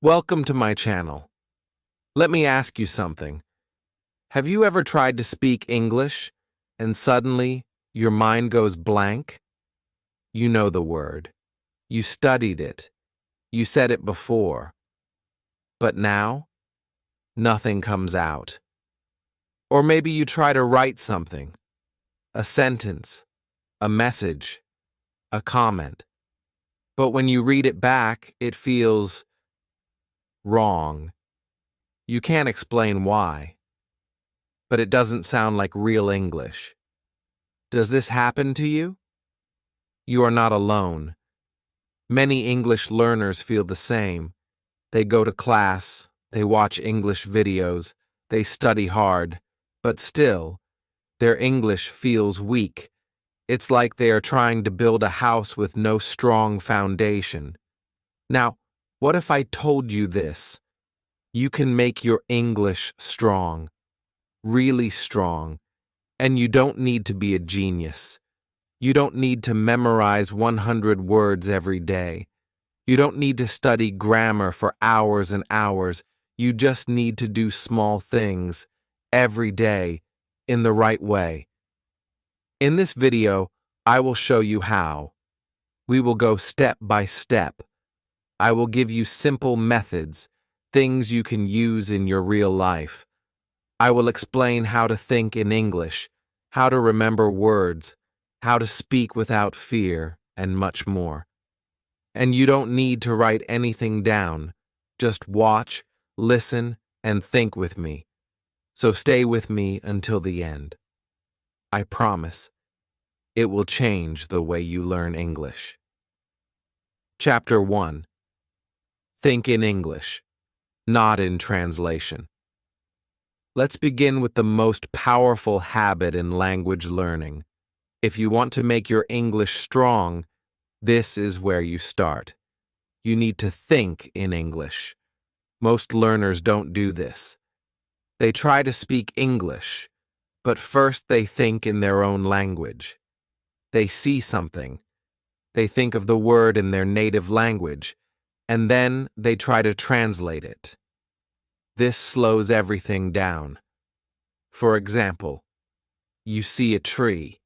Welcome to my channel. Let me ask you something. Have you ever tried to speak English and suddenly your mind goes blank? You know the word. You studied it. You said it before. But now, nothing comes out. Or maybe you try to write something, a sentence, a message, a comment. But when you read it back, it feels wrong. You can't explain why, but it doesn't sound like real English. Does this happen to you? You are not alone. Many English learners feel the same. They go to class, they watch English videos, they study hard, but still, their English feels weak. It's like they are trying to build a house with no strong foundation. Now, what if I told you this? You can make your English strong, really strong, and you don't need to be a genius. You don't need to memorize 100 words every day. You don't need to study grammar for hours and hours. You just need to do small things every day in the right way. In this video, I will show you how. We will go step by step. I will give you simple methods, things you can use in your real life. I will explain how to think in English, how to remember words, how to speak without fear, and much more. And you don't need to write anything down. Just watch, listen, and think with me. So stay with me until the end. I promise, it will change the way you learn English. Chapter 1. Think in English, not in translation. Let's begin with the most powerful habit in language learning. If you want to make your English strong, this is where you start. You need to think in English. Most learners don't do this. They try to speak English, but first they think in their own language. They see something. They think of the word in their native language, and then they try to translate it. This slows everything down. For example, you see a tree.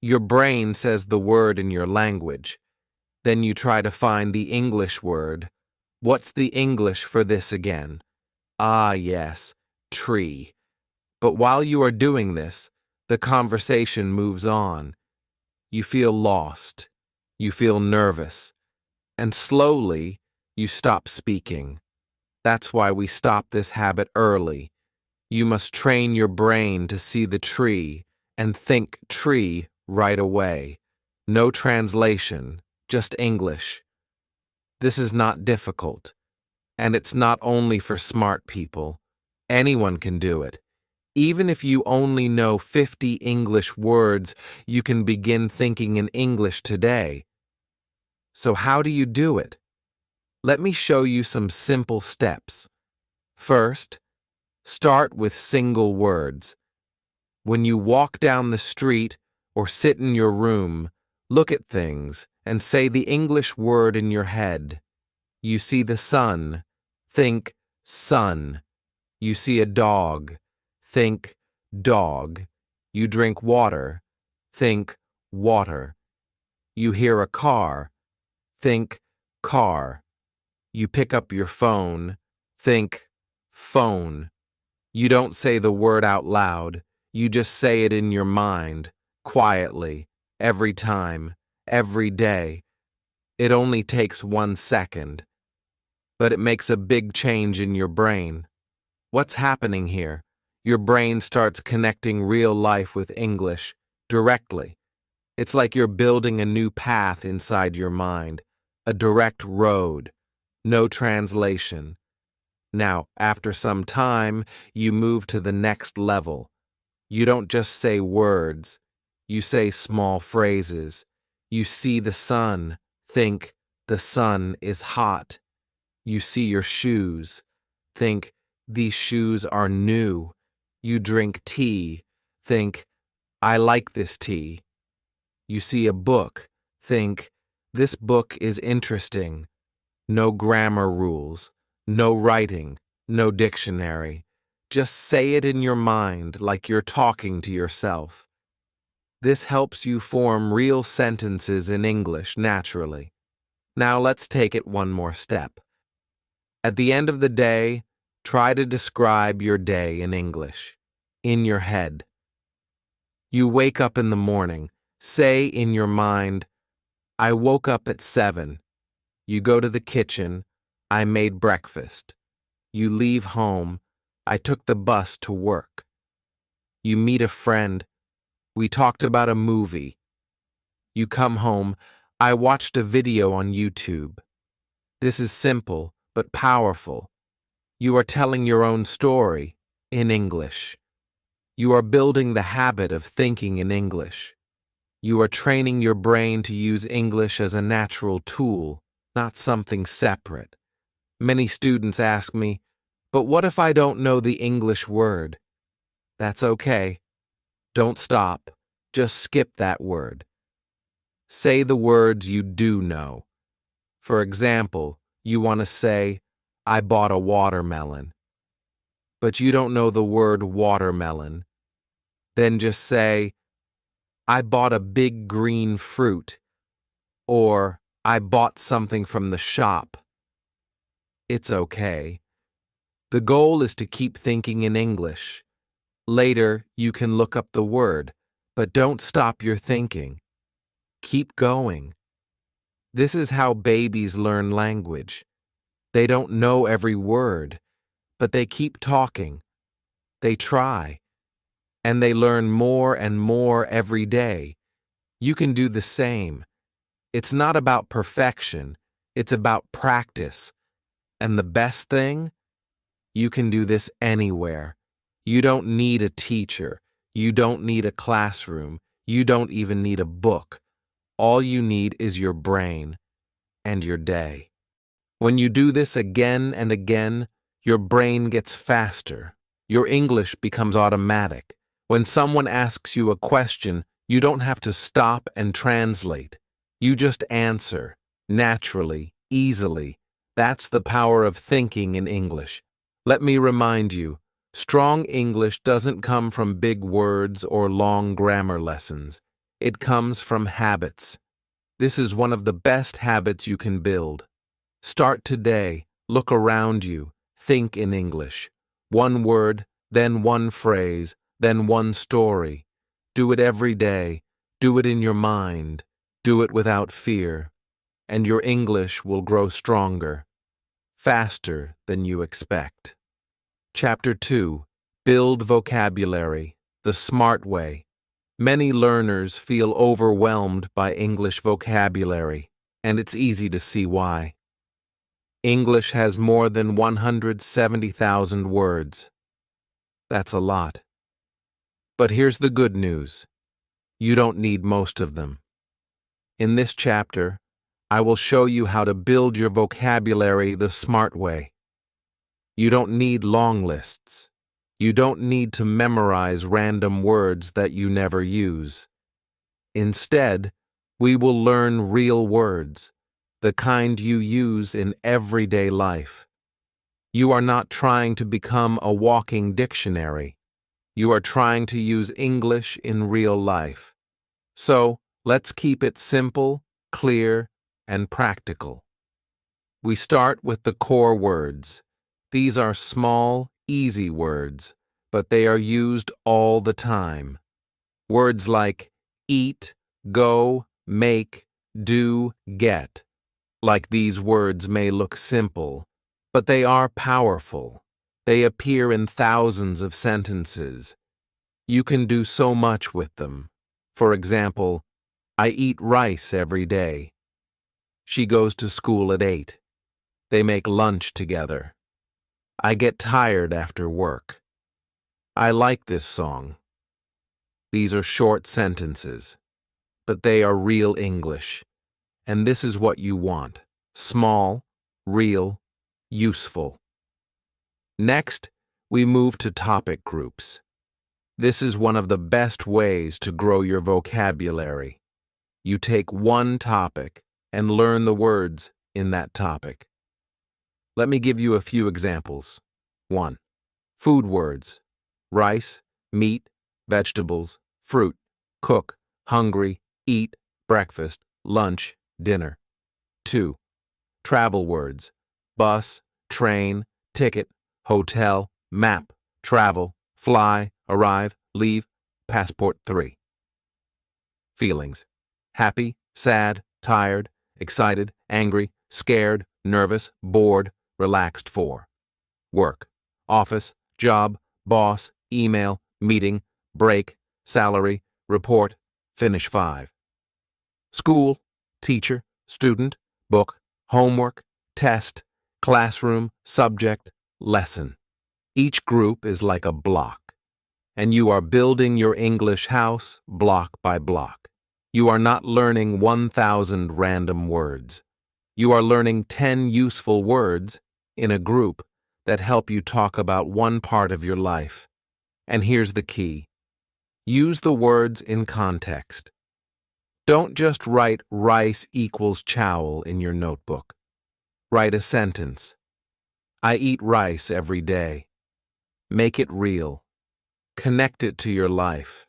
Your brain says the word in your language. Then you try to find the English word. What's the English for this again? Ah, yes, tree. But while you are doing this, the conversation moves on. You feel lost. You feel nervous. And slowly, you stop speaking. That's why we stop this habit early. You must train your brain to see the tree and think tree right away. No translation, just English. This is not difficult, and it's not only for smart people. Anyone can do it. Even if you only know 50 English words, you can begin thinking in English today. So how do you do it? Let me show you some simple steps. First, start with single words. When you walk down the street or sit in your room, look at things and say the English word in your head. You see the sun, think sun. You see a dog, think dog. You drink water, think water. You hear a car, think car. You pick up your phone, think phone. You don't say the word out loud, you just say it in your mind, quietly, every time, every day. It only takes 1 second, but it makes a big change in your brain. What's happening here? Your brain starts connecting real life with English directly. It's like you're building a new path inside your mind, a direct road. No translation. Now, after some time, you move to the next level. You don't just say words. You say small phrases. You see the sun. Think, the sun is hot. You see your shoes. Think, these shoes are new. You drink tea. Think, I like this tea. You see a book. Think, this book is interesting. No grammar rules. No writing, no dictionary. Just say it in your mind like you're talking to yourself. This helps you form real sentences in English naturally. Now let's take it one more step. At the end of the day, try to describe your day in English, in your head. You wake up in the morning. Say in your mind, I woke up at 7. You go to the kitchen. I made breakfast. You leave home. I took the bus to work. You meet a friend. We talked about a movie. You come home. I watched a video on YouTube. This is simple, but powerful. You are telling your own story in English. You are building the habit of thinking in English. You are training your brain to use English as a natural tool, not something separate. Many students ask me, but what if I don't know the English word? That's okay. Don't stop. Just skip that word. Say the words you do know. For example, you want to say, I bought a watermelon. But you don't know the word watermelon. Then just say, I bought a big green fruit. Or, I bought something from the shop. It's okay. The goal is to keep thinking in English. Later, you can look up the word, but don't stop your thinking. Keep going. This is how babies learn language. They don't know every word, but they keep talking. They try. And they learn more and more every day. You can do the same. It's not about perfection. It's about practice. And the best thing? You can do this anywhere. You don't need a teacher. You don't need a classroom. You don't even need a book. All you need is your brain and your day. When you do this again and again, your brain gets faster. Your English becomes automatic. When someone asks you a question, you don't have to stop and translate. You just answer, naturally, easily. That's the power of thinking in English. Let me remind you, strong English doesn't come from big words or long grammar lessons. It comes from habits. This is one of the best habits you can build. Start today. Look around you. Think in English. One word, then one phrase, then one story. Do it every day. Do it in your mind. Do it without fear. And your English will grow stronger, faster than you expect. Chapter 2. Build vocabulary, the smart way. Many learners feel overwhelmed by English vocabulary, and it's easy to see why. English has more than 170,000 words. That's a lot. But here's the good news. You don't need most of them. In this chapter, I will show you how to build your vocabulary the smart way. You don't need long lists. You don't need to memorize random words that you never use. Instead, we will learn real words, the kind you use in everyday life. You are not trying to become a walking dictionary. You are trying to use English in real life. So, let's keep it simple, clear, and practical. We start with the core words. These are small, easy words, but they are used all the time. Words like eat, go, make, do, get. Like these words may look simple, but they are powerful. They appear in thousands of sentences. You can do so much with them. For example, I eat rice every day. She goes to school at 8. They make lunch together. I get tired after work. I like this song. These are short sentences, but they are real English. And this is what you want. Small, real, useful. Next, we move to topic groups. This is one of the best ways to grow your vocabulary. You take one topic and learn the words in that topic. Let me give you a few examples. 1. Food words: rice, meat, vegetables, fruit, cook, hungry, eat, breakfast, lunch, dinner. 2. Travel words: bus, train, ticket, hotel, map, travel, fly, arrive, leave, passport. 3. Feelings: happy, sad, tired, excited, angry, scared, nervous, bored, relaxed. 4. Work: office, job, boss, email, meeting, break, salary, report, finish. 5. School: teacher, student, book, homework, test, classroom, subject, lesson. Each group is like a block, and you are building your English house block by block. You are not learning 1,000 random words. You are learning 10 useful words in a group that help you talk about one part of your life. And here's the key: use the words in context. Don't just write rice equals chowl in your notebook. Write a sentence. I eat rice every day. Make it real. Connect it to your life.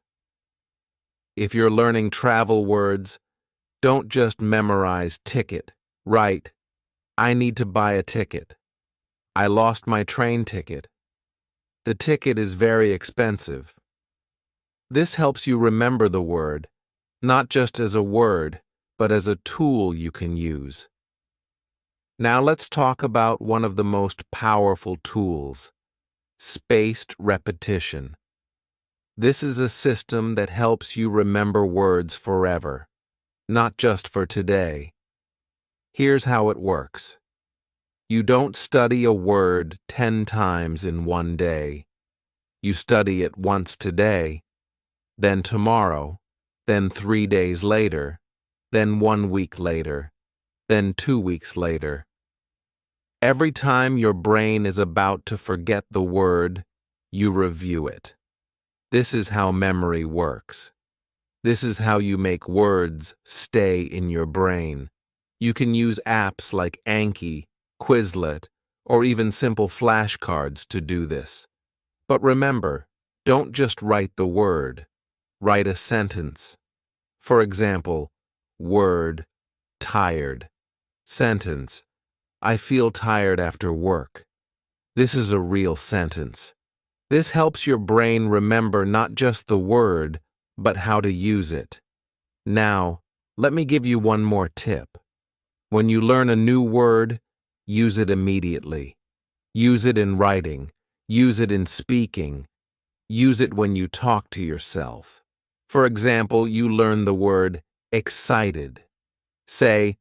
If you're learning travel words, don't just memorize ticket. Write, I need to buy a ticket. I lost my train ticket. The ticket is very expensive. This helps you remember the word, not just as a word, but as a tool you can use. Now let's talk about one of the most powerful tools: spaced repetition. This is a system that helps you remember words forever, not just for today. Here's how it works. You don't study a word 10 times in one day. You study it once today, then tomorrow, then 3 days later, then 1 week later, then 2 weeks later. Every time your brain is about to forget the word, you review it. This is how memory works. This is how you make words stay in your brain. You can use apps like Anki, Quizlet, or even simple flashcards to do this. But remember, don't just write the word. Write a sentence. For example, word, tired. Sentence, I feel tired after work. This is a real sentence. This helps your brain remember not just the word, but how to use it. Now, let me give you one more tip. When you learn a new word, use it immediately. Use it in writing. Use it in speaking. Use it when you talk to yourself. For example, you learn the word excited. Say,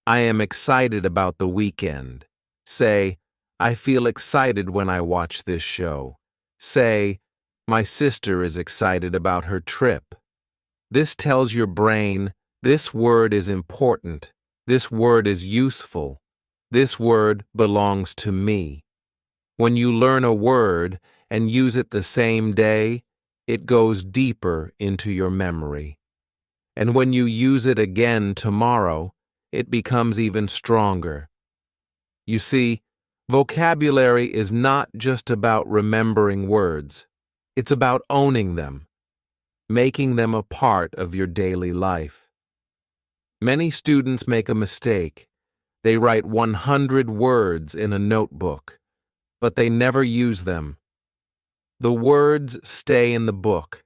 I am excited about the weekend. Say, I feel excited when I watch this show. Say, my sister is excited about her trip. This tells your brain, this word is important. This word is useful. This word belongs to me. When you learn a word and use it the same day, it goes deeper into your memory. And when you use it again tomorrow, it becomes even stronger. You see, vocabulary is not just about remembering words. It's about owning them, making them a part of your daily life. Many students make a mistake. They write 100 words in a notebook, but they never use them. The words stay in the book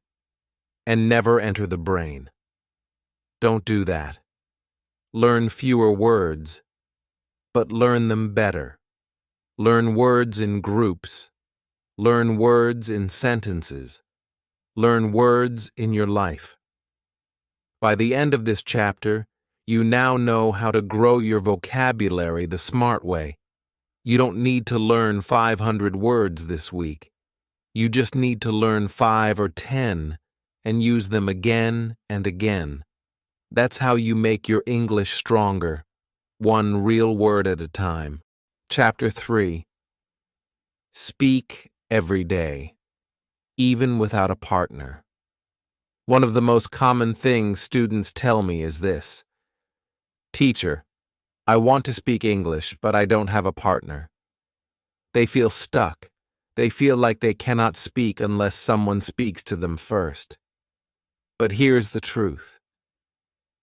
and never enter the brain. Don't do that. Learn fewer words, but learn them better. Learn words in groups. Learn words in sentences. Learn words in your life. By the end of this chapter, you now know how to grow your vocabulary the smart way. You don't need to learn 500 words this week. You just need to learn 5 or 10 and use them again and again. That's how you make your English stronger, one real word at a time. Chapter 3. Speak every day, even without a partner. One of the most common things students tell me is this: Teacher, I want to speak English, but I don't have a partner. They feel stuck. They feel like they cannot speak unless someone speaks to them first. But here's the truth.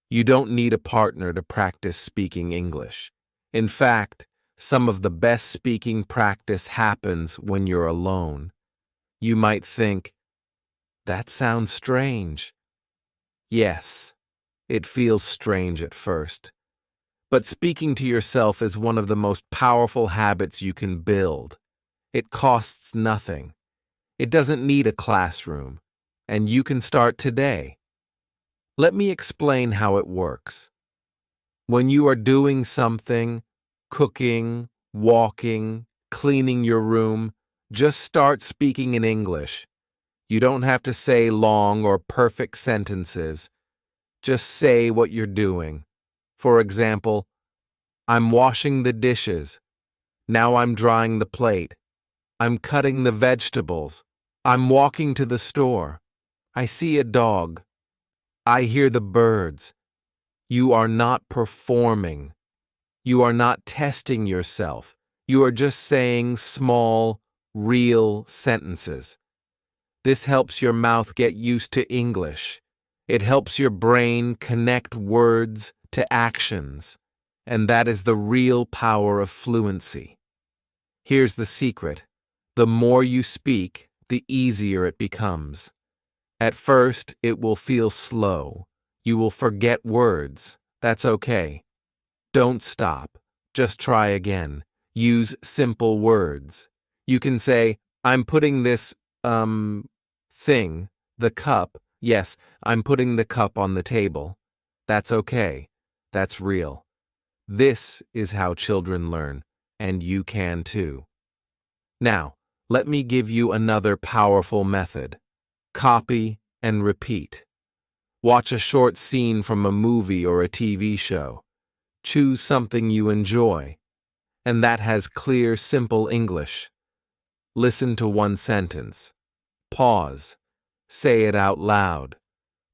You don't need a partner to practice speaking English. In fact, some of the best speaking practice happens when you're alone. You might think, that sounds strange. Yes, it feels strange at first. But speaking to yourself is one of the most powerful habits you can build. It costs nothing. It doesn't need a classroom. And you can start today. Let me explain how it works. When you are doing something, cooking, walking, cleaning your room, just start speaking in English. You don't have to say long or perfect sentences. Just say what you're doing. For example, I'm washing the dishes. Now I'm drying the plate. I'm cutting the vegetables. I'm walking to the store. I see a dog. I hear the birds. You are not performing. You are not testing yourself. You are just saying small, real sentences. This helps your mouth get used to English. It helps your brain connect words to actions. And that is the real power of fluency. Here's the secret. The more you speak, the easier it becomes. At first, it will feel slow. You will forget words. That's okay. Don't stop. Just try again. Use simple words. You can say, I'm putting this, thing, the cup. Yes, I'm putting the cup on the table. That's okay. That's real. This is how children learn, and you can too. Now, let me give you another powerful method. Copy and repeat. Watch a short scene from a movie or a TV show. Choose something you enjoy, and that has clear, simple English. Listen to one sentence. Pause. Say it out loud.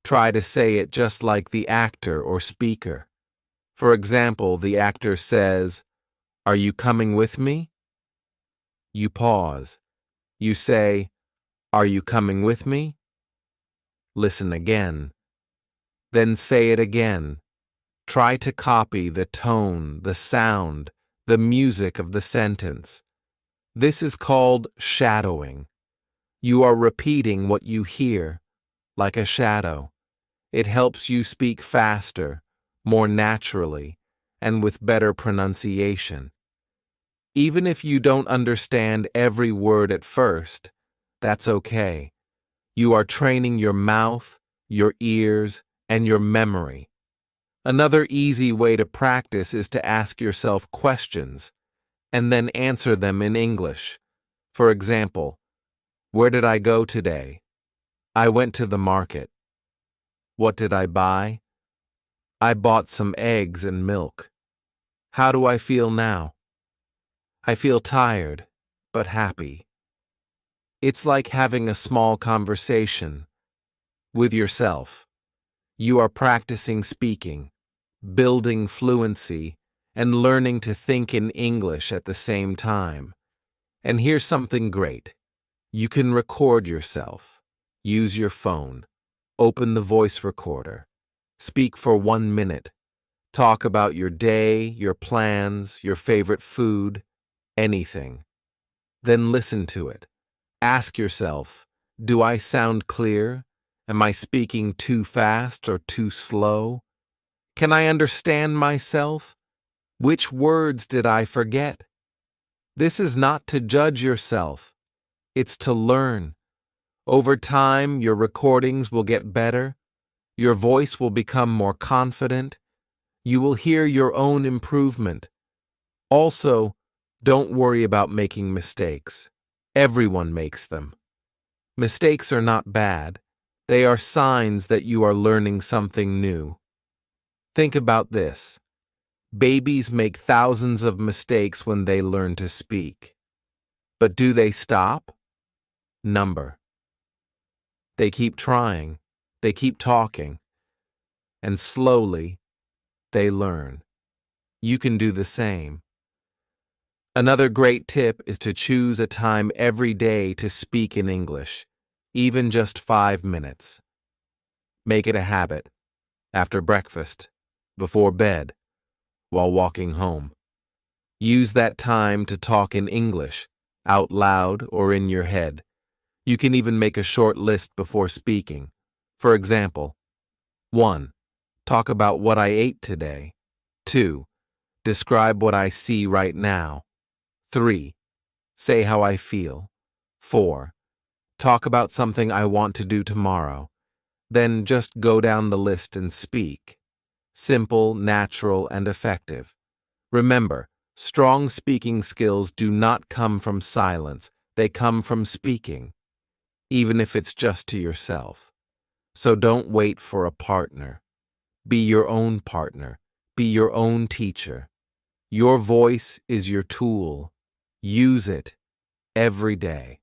Try to say it just like the actor or speaker. For example, the actor says, "Are you coming with me?" You pause. You say, "Are you coming with me?" Listen again. Then say it again. Try to copy the tone, the sound, the music of the sentence. This is called shadowing. You are repeating what you hear, like a shadow. It helps you speak faster, more naturally, and with better pronunciation. Even if you don't understand every word at first, that's okay. You are training your mouth, your ears, and your memory. Another easy way to practice is to ask yourself questions and then answer them in English. For example, where did I go today? I went to the market. What did I buy? I bought some eggs and milk. How do I feel now? I feel tired, but happy. It's like having a small conversation with yourself. You are practicing speaking, building fluency, and learning to think in English at the same time. And here's something great. You can record yourself. Use your phone. Open the voice recorder. Speak for 1 minute. Talk about your day, your plans, your favorite food, anything. Then listen to it. Ask yourself, do I sound clear? Am I speaking too fast or too slow? Can I understand myself? Which words did I forget? This is not to judge yourself. It's to learn. Over time, your recordings will get better. Your voice will become more confident. You will hear your own improvement. Also, don't worry about making mistakes. Everyone makes them. Mistakes are not bad. They are signs that you are learning something new. Think about this. Babies make thousands of mistakes when they learn to speak. But do they stop? Number. They keep trying. They keep talking. And slowly, they learn. You can do the same. Another great tip is to choose a time every day to speak in English, even just 5 minutes. Make it a habit, after breakfast, before bed, while walking home. Use that time to talk in English, out loud or in your head. You can even make a short list before speaking. For example, 1. Talk about what I ate today. 2. Describe what I see right now. 3. Say how I feel. 4. Talk about something I want to do tomorrow. Then just go down the list and speak. Simple, natural, and effective. Remember, strong speaking skills do not come from silence. They come from speaking, even if it's just to yourself. So don't wait for a partner. Be your own partner. Be your own teacher. Your voice is your tool. Use it every day.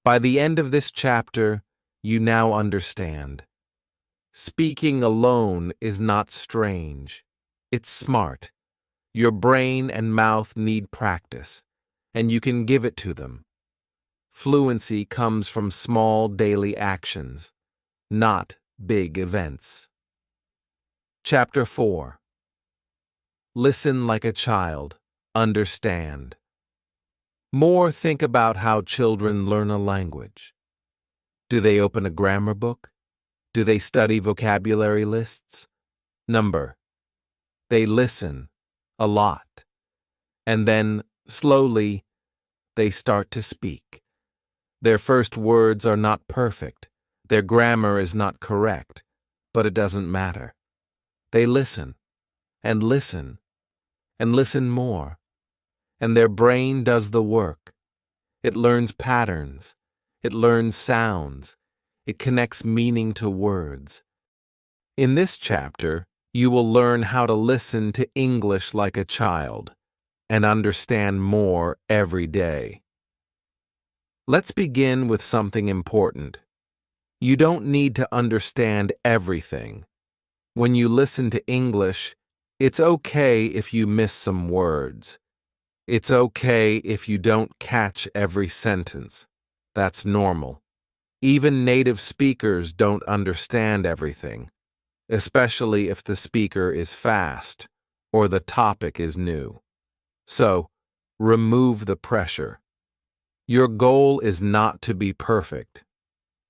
By the end of this chapter, you now understand. Speaking alone is not strange. It's smart. Your brain and mouth need practice, and you can give it to them. Fluency comes from small daily actions, not big events. Chapter 4. Listen like a child. Understand. More think about how children learn a language. Do they open a grammar book? Do they study vocabulary lists? Number. They listen a lot. And then, slowly, they start to speak. Their first words are not perfect. Their grammar is not correct. But it doesn't matter. They listen, and listen, and listen more. And their brain does the work. It learns patterns. It learns sounds. It connects meaning to words. In this chapter, you will learn how to listen to English like a child and understand more every day. Let's begin with something important. You don't need to understand everything. When you listen to English, it's okay if you miss some words. It's okay if you don't catch every sentence. That's normal. Even native speakers don't understand everything, especially if the speaker is fast or the topic is new. So, remove the pressure. Your goal is not to be perfect.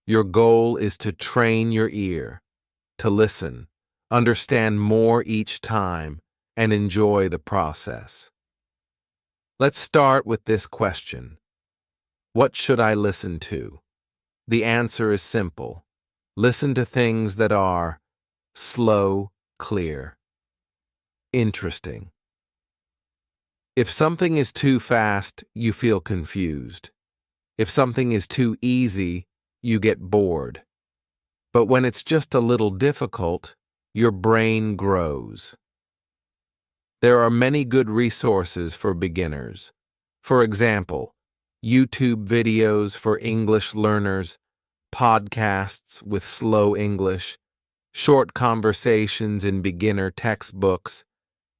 Your goal is to train your ear, to listen, understand more each time, and enjoy the process. Let's start with this question. What should I listen to? The answer is simple. Listen to things that are slow, clear, interesting. If something is too fast, you feel confused. If something is too easy, you get bored. But when it's just a little difficult, your brain grows. There are many good resources for beginners. For example, YouTube videos for English learners, podcasts with slow English, short conversations in beginner textbooks,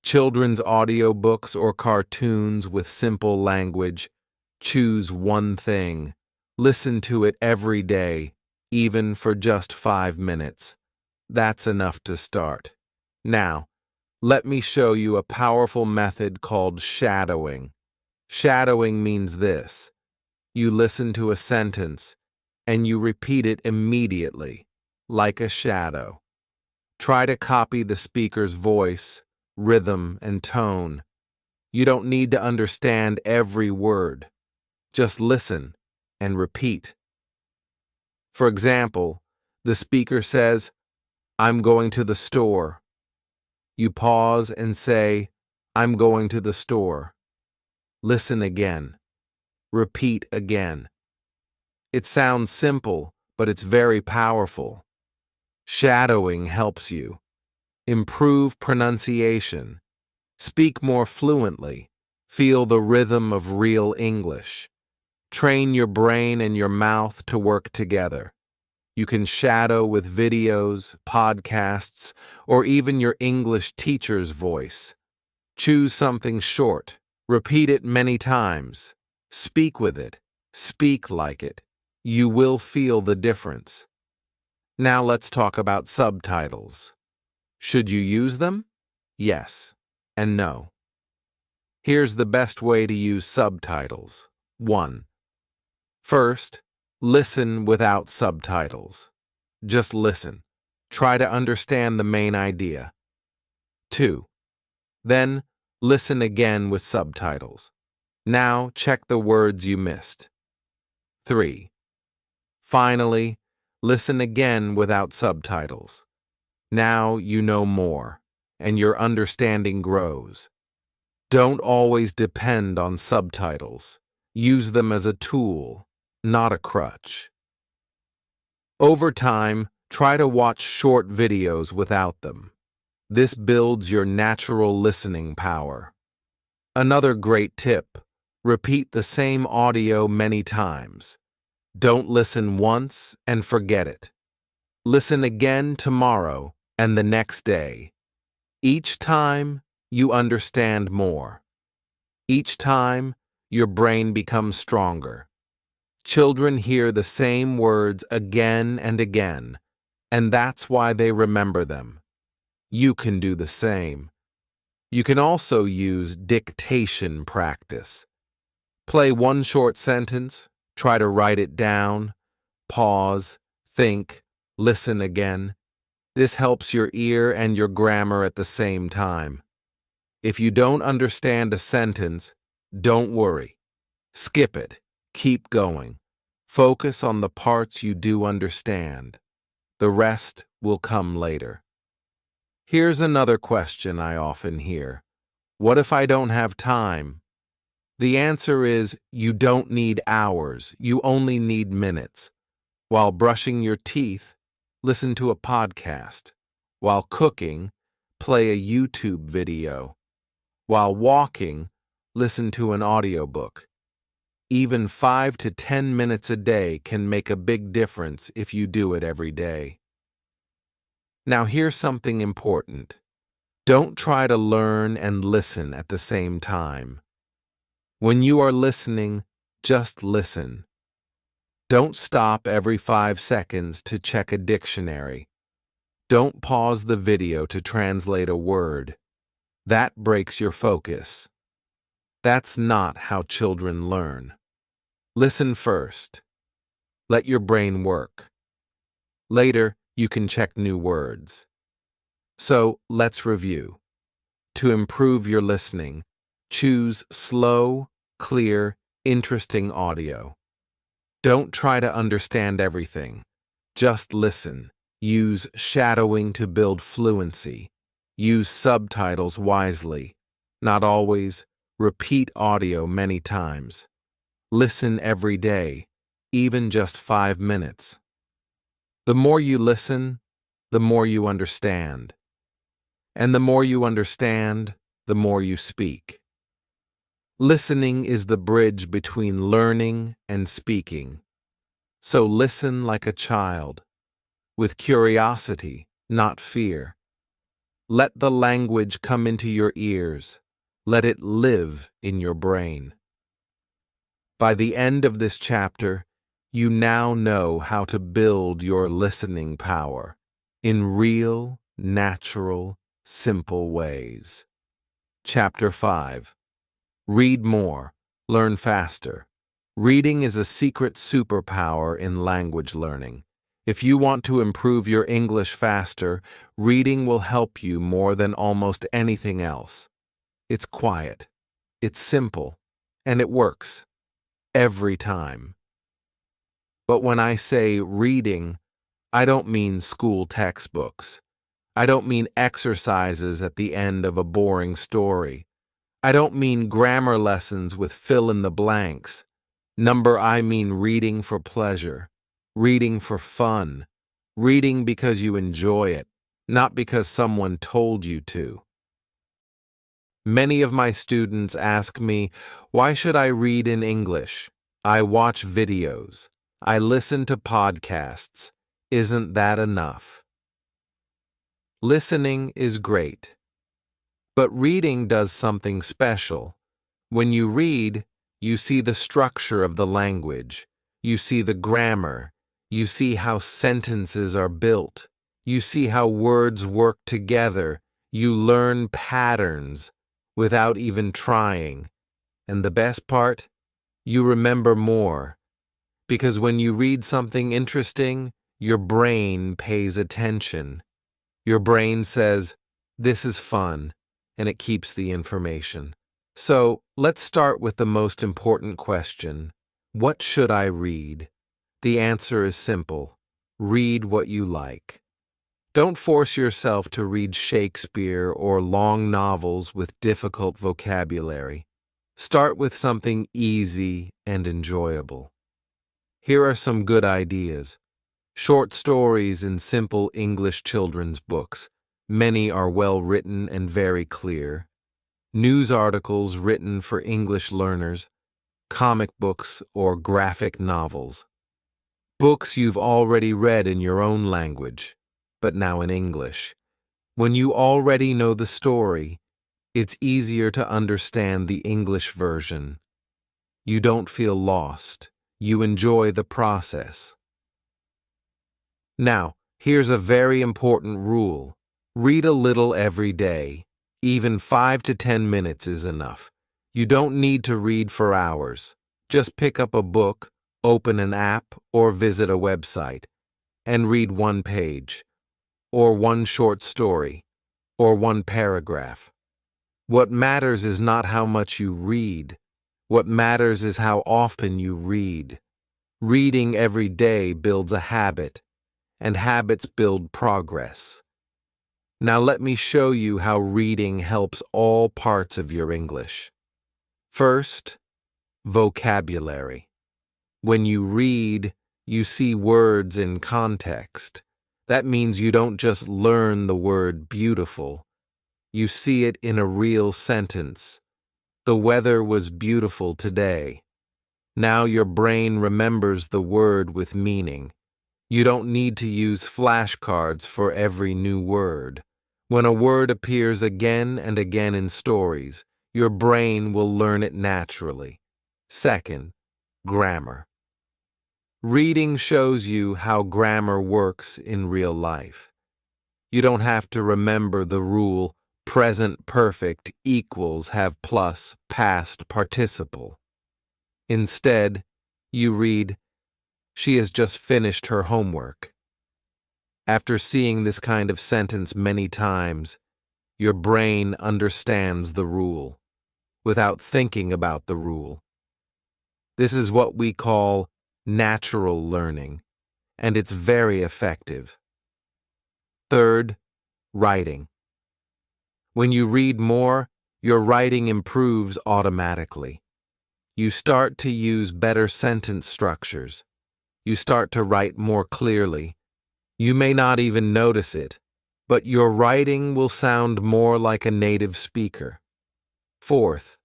children's audiobooks or cartoons with simple language. Choose one thing. Listen to it every day, even for just 5 minutes. That's enough to start. Now, let me show you a powerful method called shadowing. Shadowing means this. You listen to a sentence, and you repeat it immediately, like a shadow. Try to copy the speaker's voice, rhythm, and tone. You don't need to understand every word. Just listen and repeat. For example, the speaker says, "I'm going to the store." You pause and say, "I'm going to the store." Listen again. Repeat again. It sounds simple, but it's very powerful. Shadowing helps you. Improve pronunciation. Speak more fluently. Feel the rhythm of real English. Train your brain and your mouth to work together. You can shadow with videos, podcasts, or even your English teacher's voice. Choose something short, Repeat it many times. Speak with it. Speak like it. You will feel the difference. Now let's talk about subtitles. Should you use them? Yes and no. Here's the best way to use subtitles. 1. First, listen without subtitles. Just listen. Try to understand the main idea. 2. Then, listen again with subtitles. Now, check the words you missed. 3. Finally, listen again without subtitles. Now you know more, and your understanding grows. Don't always depend on subtitles. Use them as a tool, not a crutch. Over time, try to watch short videos without them. This builds your natural listening power. Another great tip: repeat the same audio many times. Don't listen once and forget it. Listen again tomorrow and the next day. Each time, you understand more. Each time, your brain becomes stronger. Children hear the same words again and again, and that's why they remember them. You can do the same. You can also use dictation practice. Play one short sentence, try to write it down, pause, think, listen again. This helps your ear and your grammar at the same time. If you don't understand a sentence, don't worry. Skip it. Keep going. Focus on the parts you do understand. The rest will come later. Here's another question I often hear. What if I don't have time? The answer is you don't need hours. You only need minutes. While brushing your teeth, listen to a podcast. While cooking, play a YouTube video. While walking, listen to an audiobook. Even 5 to 10 minutes a day can make a big difference if you do it every day. Now here's something important. Don't try to learn and listen at the same time. When you are listening, just listen. Don't stop every 5 seconds to check a dictionary. Don't pause the video to translate a word. That breaks your focus. That's not how children learn. Listen first. Let your brain work. Later, you can check new words. So, let's review. To improve your listening, choose slow, clear, interesting audio. Don't try to understand everything. Just listen. Use shadowing to build fluency. Use subtitles wisely. Not always. Repeat audio many times. Listen every day, even just 5 minutes. The more you listen, the more you understand. And the more you understand, the more you speak. Listening is the bridge between learning and speaking. So listen like a child, with curiosity, not fear. Let the language come into your ears. Let it live in your brain. By the end of this chapter, you now know how to build your listening power in real, natural, simple ways. Chapter 5. Read more, learn faster. Reading is a secret superpower in language learning. If you want to improve your English faster, reading will help you more than almost anything else. It's quiet, it's simple, and it works. Every time. But when I say reading, I don't mean school textbooks. I don't mean exercises at the end of a boring story. I don't mean grammar lessons with fill in the blanks. I mean reading for pleasure, reading for fun, reading because you enjoy it, not because someone told you to. Many of my students ask me, why should I read in English? I watch videos. I listen to podcasts. Isn't that enough? Listening is great. But reading does something special. When you read, you see the structure of the language. You see the grammar. You see how sentences are built. You see how words work together. You learn patterns without even trying. And the best part? You remember more. Because when you read something interesting, your brain pays attention. Your brain says, "This is fun," and it keeps the information. So, let's start with the most important question. What should I read? The answer is simple. Read what you like. Don't force yourself to read Shakespeare or long novels with difficult vocabulary. Start with something easy and enjoyable. Here are some good ideas. Short stories in simple English children's books. Many are well written and very clear. News articles written for English learners. Comic books or graphic novels. Books you've already read in your own language, but now in English. When you already know the story, it's easier to understand the English version. You don't feel lost. You enjoy the process. Now, here's a very important rule. Read a little every day. Even 5 to 10 minutes is enough. You don't need to read for hours. Just pick up a book, open an app, or visit a website, and read one page, or one short story, or one paragraph. What matters is not how much you read. What matters is how often you read. Reading every day builds a habit, and habits build progress. Now let me show you how reading helps all parts of your English. First, vocabulary. When you read, you see words in context. That means you don't just learn the word beautiful. You see it in a real sentence. The weather was beautiful today. Now your brain remembers the word with meaning. You don't need to use flashcards for every new word. When a word appears again and again in stories, your brain will learn it naturally. Second, grammar. Reading shows you how grammar works in real life. You don't have to remember the rule present perfect equals have plus past participle. Instead, you read, "She has just finished her homework." After seeing this kind of sentence many times, your brain understands the rule without thinking about the rule. This is what we call natural learning, and it's very effective. Third, writing. When you read more, your writing improves automatically. You start to use better sentence structures. You start to write more clearly. You may not even notice it, but your writing will sound more like a native speaker. Fourth,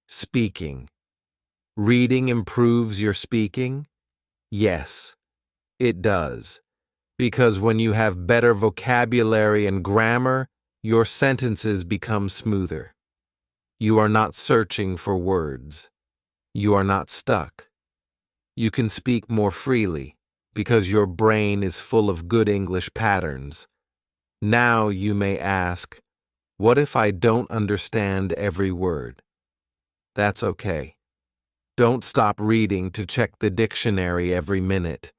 speaking. Reading improves your speaking? Yes, it does. Because when you have better vocabulary and grammar, your sentences become smoother. You are not searching for words. You are not stuck. You can speak more freely because your brain is full of good English patterns. Now you may ask, what if I don't understand every word? That's okay. Don't stop reading to check the dictionary every minute.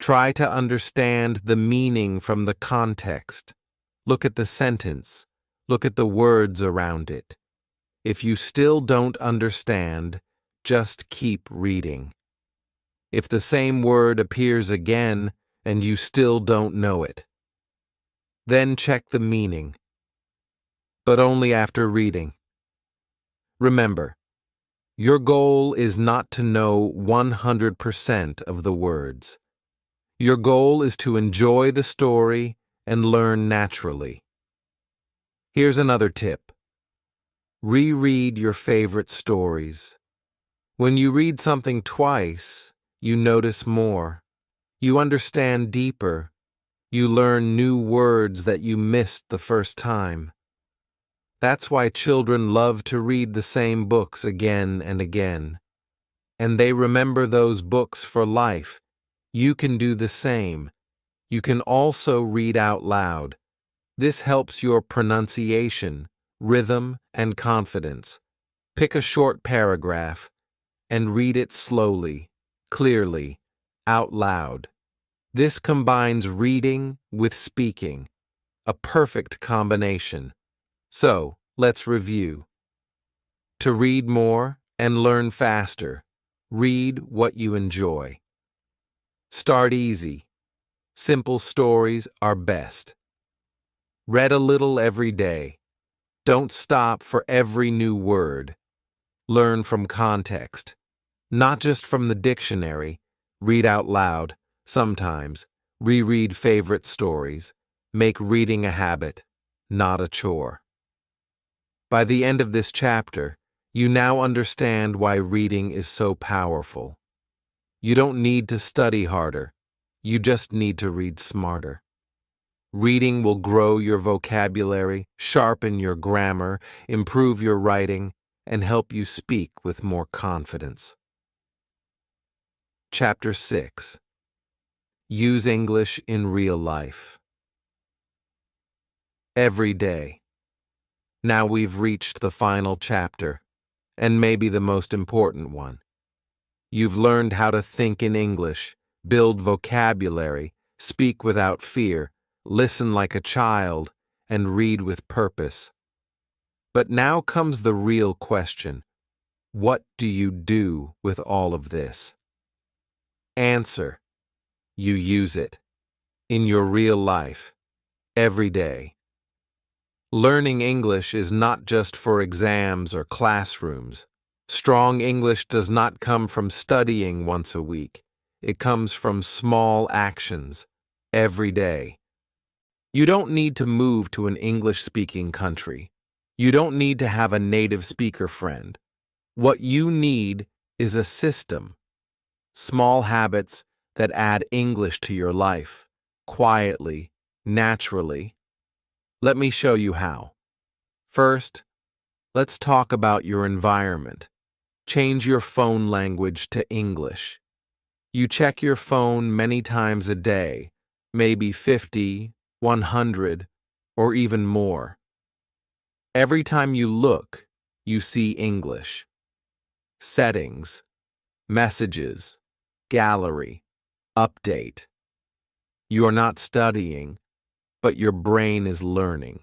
Try to understand the meaning from the context. Look at the sentence. Look at the words around it. If you still don't understand, just keep reading. If the same word appears again and you still don't know it, then check the meaning, but only after reading. Remember, your goal is not to know 100% of the words. Your goal is to enjoy the story and learn naturally. Here's another tip. Reread your favorite stories. When you read something twice, you notice more. You understand deeper. You learn new words that you missed the first time. That's why children love to read the same books again and again. And they remember those books for life. You can do the same. You can also read out loud. This helps your pronunciation, rhythm, and confidence. Pick a short paragraph and read it slowly, clearly, out loud. This combines reading with speaking, a perfect combination. So, let's review. To read more and learn faster, read what you enjoy. Start easy. Simple stories are best. Read a little every day. Don't stop for every new word. Learn from context. Not just from the dictionary. Read out loud, sometimes. Reread favorite stories. Make reading a habit, not a chore. By the end of this chapter, you now understand why reading is so powerful. You don't need to study harder. You just need to read smarter. Reading will grow your vocabulary, sharpen your grammar, improve your writing, and help you speak with more confidence. Chapter 6. Use English in real life. Every day. Now we've reached the final chapter, and maybe the most important one. You've learned how to think in English, build vocabulary, speak without fear, listen like a child, and read with purpose. But now comes the real question. What do you do with all of this? Answer. You use it. In your real life. Every day. Learning English is not just for exams or classrooms. Strong English does not come from studying once a week. It comes from small actions, every day. You don't need to move to an English-speaking country. You don't need to have a native speaker friend. What you need is a system. Small habits that add English to your life, quietly, naturally. Let me show you how. First, let's talk about your environment. Change your phone language to English. You check your phone many times a day, maybe 50, 100, or even more. Every time you look, you see English. Settings, messages, gallery, update. You are not studying, but your brain is learning.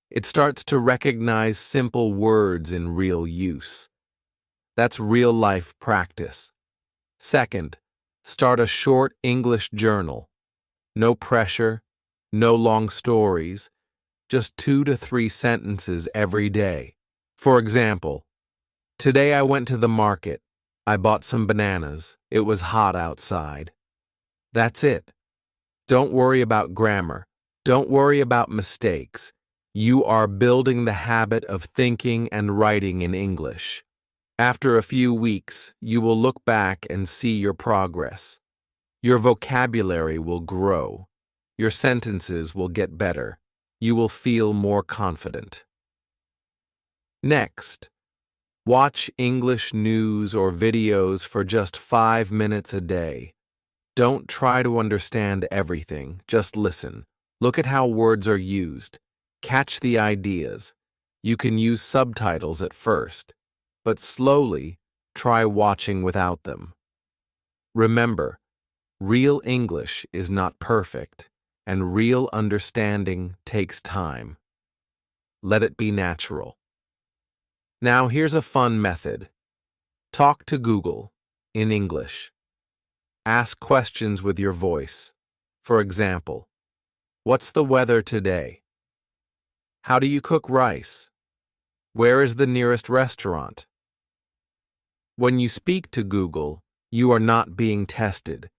It starts to recognize simple words in real use. That's real-life practice. Second, start a short English journal. No pressure, no long stories, just 2 to 3 sentences every day. For example, today I went to the market. I bought some bananas. It was hot outside. That's it. Don't worry about grammar. Don't worry about mistakes. You are building the habit of thinking and writing in English. After a few weeks, you will look back and see your progress. Your vocabulary will grow. Your sentences will get better. You will feel more confident. Next, watch English news or videos for just 5 minutes a day. Don't try to understand everything, just listen. Look at how words are used. Catch the ideas. You can use subtitles at first, but slowly try watching without them. Remember, real English is not perfect, and real understanding takes time. Let it be natural. Now here's a fun method. Talk to Google in English. Ask questions with your voice. For example, what's the weather today? How do you cook rice? Where is the nearest restaurant? When you speak to Google, you are not being tested.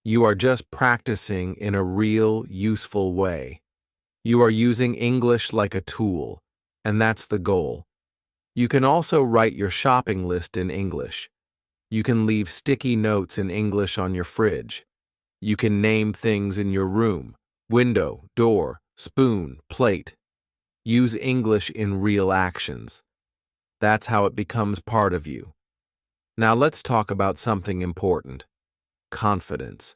You are just practicing in a real, useful way. You are using English like a tool, and that's the goal. You can also write your shopping list in English. You can leave sticky notes in English on your fridge. You can name things in your room: window, door, spoon, plate. Use English in real actions. That's how it becomes part of you. Now let's talk about something important: confidence.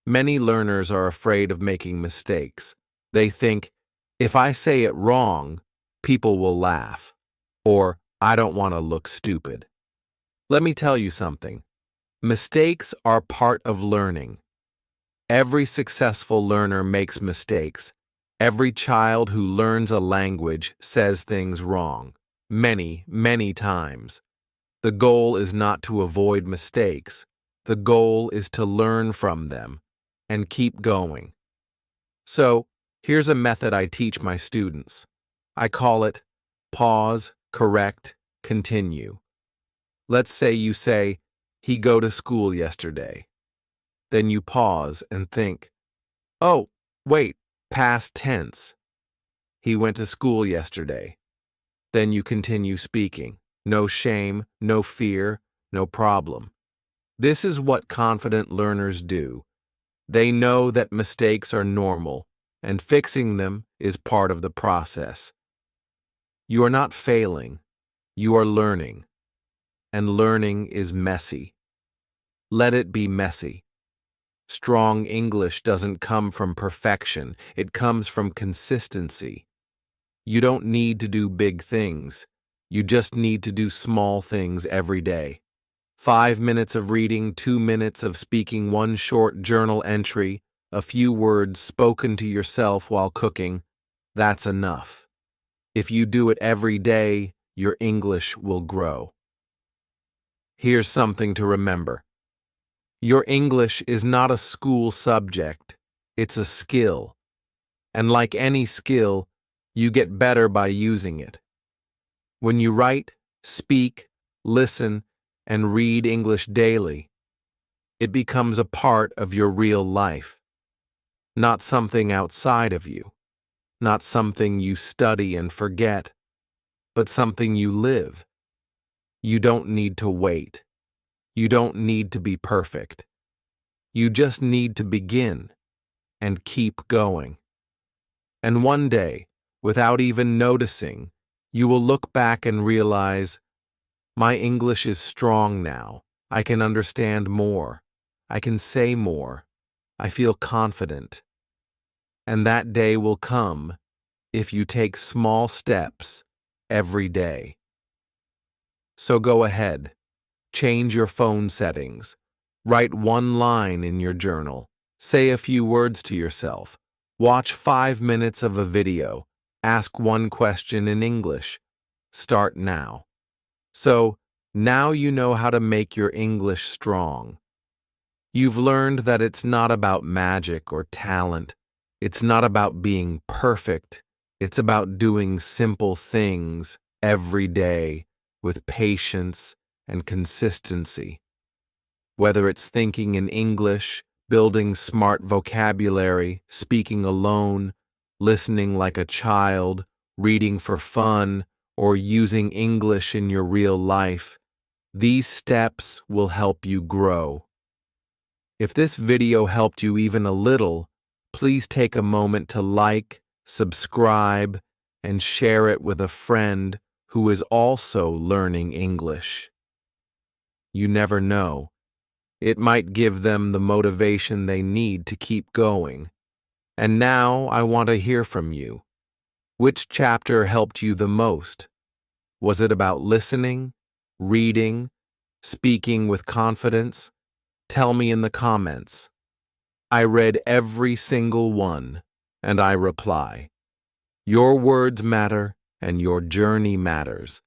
Many learners are afraid of making mistakes. They think, if I say it wrong, people will laugh, or I don't want to look stupid. Let me tell you something. Mistakes are part of learning. Every successful learner makes mistakes. Every child who learns a language says things wrong, many, many times. The goal is not to avoid mistakes. The goal is to learn from them and keep going. So, here's a method I teach my students. I call it pause, correct, continue. Let's say you say, "He go to school yesterday." Then you pause and think, "Oh, wait, past tense. He went to school yesterday." Then you continue speaking. No shame, no fear, no problem. This is what confident learners do. They know that mistakes are normal, and fixing them is part of the process. You are not failing. You are learning. And learning is messy. Let it be messy. Strong English doesn't come from perfection. It comes from consistency. You don't need to do big things. You just need to do small things every day. 5 minutes of reading, 2 minutes of speaking, 1 short journal entry, a few words spoken to yourself while cooking. That's enough. If you do it every day, your English will grow. Here's something to remember. Your English is not a school subject. It's a skill. And like any skill, you get better by using it. When you write, speak, listen, and read English daily, it becomes a part of your real life. Not something outside of you. Not something you study and forget, but something you live. You don't need to wait. You don't need to be perfect. You just need to begin and keep going. And one day, without even noticing, you will look back and realize, my English is strong now. I can understand more. I can say more. I feel confident. And that day will come if you take small steps every day. So go ahead. Change your phone settings. Write 1 line in your journal. Say a few words to yourself. Watch 5 minutes of a video. Ask 1 question in English. Start now. So, now you know how to make your English strong. You've learned that it's not about magic or talent. It's not about being perfect. It's about doing simple things every day with patience and consistency. Whether it's thinking in English, building smart vocabulary, speaking alone, listening like a child, reading for fun, or using English in your real life, these steps will help you grow. If this video helped you even a little, please take a moment to like, subscribe, and share it with a friend who is also learning English. You never know. It might give them the motivation they need to keep going. And now I want to hear from you. Which chapter helped you the most? Was it about listening, reading, speaking with confidence? Tell me in the comments. I read every single one, and I reply. Your words matter, and your journey matters.